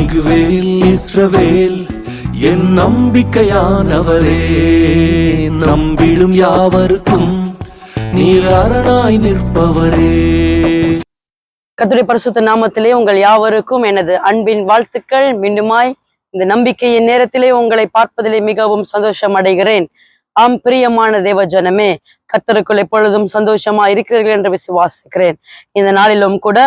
Emmanuel இஸ்ரவேல் என் நம்பிக்கையானவரே, நம்பிடும் யாவருக்கும் நீர் அரணாய் நிற்பவரே. கர்த்தருடைய பரிசுத்த நாமத்திலே உங்கள் யாவருக்கும் எனது அன்பின் வாழ்த்துக்கள். மீண்டுமாய் இந்த நம்பிக்கையின் நேரத்திலே உங்களை பார்ப்பதிலே மிகவும் சந்தோஷம் அடைகிறேன். ஆம் பிரியமான தேவ ஜனமே, கர்த்தருக்குள் எப்பொழுதும் சந்தோஷமா இருக்கிறீர்கள் என்று விசுவாசிக்கிறேன். இந்த நாளிலும் கூட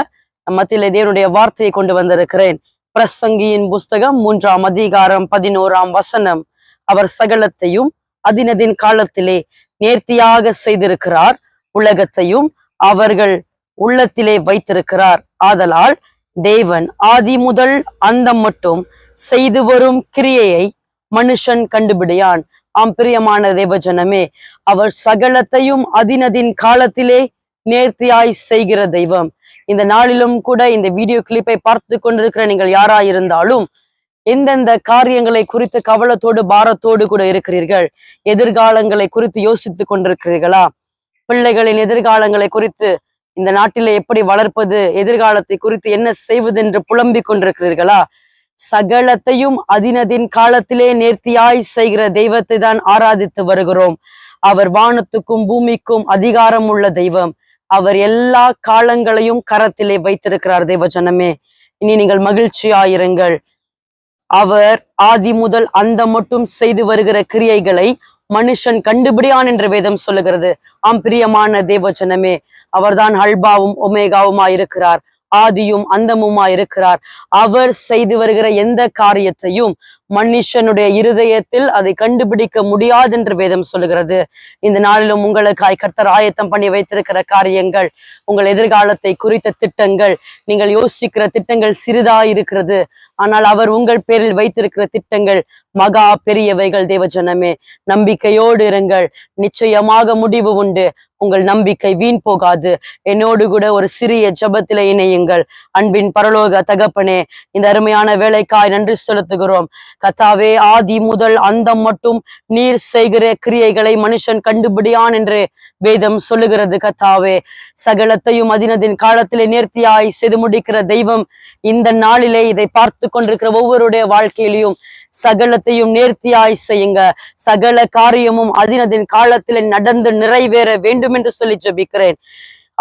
மத்தியிலே தேவனுடைய வார்த்தையை கொண்டு வந்திருக்கிறேன். பிரசங்கியின் புஸ்தகம் 3ஆம் அதிகாரம் 11ஆம் வசனம். அவர் சகலத்தையும் அதினதின் காலத்திலே நேர்த்தியாக செய்திருக்கிறார், உலகத்தையும் அவர்கள் உள்ளத்திலே வைத்திருக்கிறார். ஆதலால் தேவன் ஆதி முதல் அந்தம் மட்டும் செய்து வரும் கிரியையை மனுஷன் கண்டுபிடியான். ஆம் பிரியமான தேவஜனமே, அவர் சகலத்தையும் அதினதின் காலத்திலே நேர்த்தியாய் செய்கிற தெய்வம். இந்த நாளிலும் கூட இந்த வீடியோ கிளிப்பை பார்த்து கொண்டிருக்கிற நீங்கள் யாராயிருந்தாலும் எந்தெந்த காரியங்களை குறித்து கவலத்தோடு பாரத்தோடு கூட இருக்கிறீர்கள்? எதிர்காலங்களை குறித்து யோசித்து கொண்டிருக்கிறீர்களா? பிள்ளைகளின் எதிர்காலங்களை குறித்து இந்த நாட்டிலே எப்படி வளர்ப்பது, எதிர்காலத்தை குறித்து என்ன செய்வது என்று புலம்பிக் கொண்டிருக்கிறீர்களா? சகலத்தையும் அதினதின் காலத்திலே நேர்த்தியாய் செய்கிற தெய்வத்தை தான் ஆராதித்து வருகிறோம். அவர் வானத்துக்கும் பூமிக்கும் அதிகாரம் உள்ள தெய்வம். அவர் எல்லா காலங்களையும் கரத்திலே வைத்திருக்கிறார். தேவஜனமே, இனி நீங்கள் மகிழ்ச்சியாயிருங்கள். அவர் ஆதி முதல் அந்த மட்டும் செய்து வருகிற கிரியைகளை மனுஷன் கண்டுபிடியான் என்று வேதம் சொல்லுகிறது. ஆம் பிரியமான தேவஜனமே, அவர்தான் அல்பாவும் ஒமேகாவுமாயிருக்கிறார், ஆதியும் அந்தமுமாயிருக்கிறார். அவர் செய்து வருகிற எந்த காரியத்தையும் மனுஷனுடைய இருதயத்தில் அதை கண்டுபிடிக்க முடியாது என்று வேதம் சொல்லுகிறது. இந்த நாளிலும் உங்களுக்காய் கர்த்தர் ஆயத்தம் பண்ணி வைத்திருக்கிற காரியங்கள், உங்கள் எதிர்காலத்தை குறித்த திட்டங்கள், நீங்கள் யோசிக்கிற திட்டங்கள் சிறிதாயிருக்கிறது, ஆனால் அவர் உங்கள் பேரில் வைத்திருக்கிற திட்டங்கள் மகா பெரியவைகள். தேவஜனமே, நம்பிக்கையோடு இருங்கள். நிச்சயமாக முடிவு உண்டு. உங்கள் நம்பிக்கை வீண் போகாது. என்னோடு கூட ஒரு சிறிய ஜெபத்திலே இணையுங்கள். அன்பின் பரலோக தகப்பனே, இந்த அருமையான வேலைக்காய் நன்றி செலுத்துகிறோம். கர்த்தாவே, ஆதி முதல் அந்தம் மட்டும் நீர் செய்கிற கிரியைகளை மனுஷன் கண்டுபிடியான் என்று வேதம் சொல்லுகிறது. கர்த்தாவே, சகலத்தையும் அதினதின் காலத்திலே நேர்த்தியாய் செய்து முடிக்கிற தெய்வம். இந்த நாளிலே இதை பார்த்து கொண்டிருக்கிற ஒவ்வொருடைய வாழ்க்கையிலையும் சகலத்தையும் நேர்த்தியாய் செய்யுங்க. சகல காரியமும் அதினதின் காலத்திலே நடந்து நிறைவேற வேண்டும் என்று சொல்லி ஜெபிக்கிறேன்.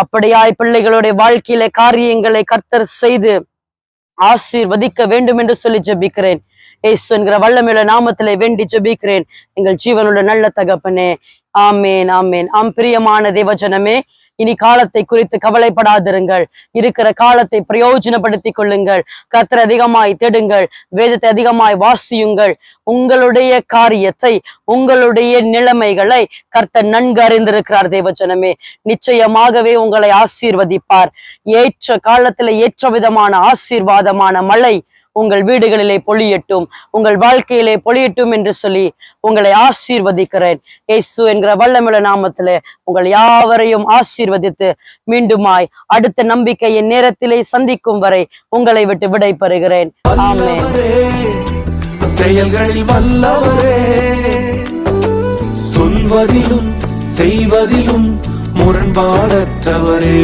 அப்படியாய் பிள்ளைகளுடைய வாழ்க்கையில காரியங்களை கர்த்தர் செய்து ஆசீர்வதிக்க வேண்டும் என்று சொல்லி ஜெபிக்கிறேன். இயேசு என்கிற வல்லமையுள்ள நாமத்திலே வேண்டி ஜெபிக்கிறேன் எங்கள் ஜீவனுள்ள நல்ல தகப்பனே. ஆமேன், ஆமேன். ஆம் பிரியமான தேவஜனமே, இனி காலத்தை குறித்து கவலைப்படாதிருங்கள். இருக்கிற காலத்தை பிரயோஜனப்படுத்திக் கொள்ளுங்கள். கர்த்தரை அதிகமாய் தேடுங்கள். வேதத்தை அதிகமாய் வாசியுங்கள். உங்களுடைய காரியத்தை, உங்களுடைய நிலைமைகளை கர்த்தர் நன்கு அறிந்திருக்கிறார். தேவஜனமே, நிச்சயமாகவே உங்களை ஆசீர்வதிப்பார். ஏற்ற காலத்துல ஏற்ற விதமான ஆசீர்வாதமான மழை உங்கள் வீடுகளிலே பொழியட்டும், உங்கள் வாழ்க்கையிலே பொழியட்டும் என்று சொல்லி உங்களை ஆசீர்வதிக்கிறேன். இயேசு என்கிற வல்லமையுள்ள நாமத்திலே உங்கள் யாவரையும் ஆசீர்வதித்து மீண்டுமாய் அடுத்த நம்பிக்கையின் நேரத்திலே சந்திக்கும் வரை உங்களை விட்டு விடை பெறுகிறேன். ஆமென். செயல்களில் வல்லவரே, சொல்வதிலும் செய்வதிலும் முரண்பாடற்றவரே.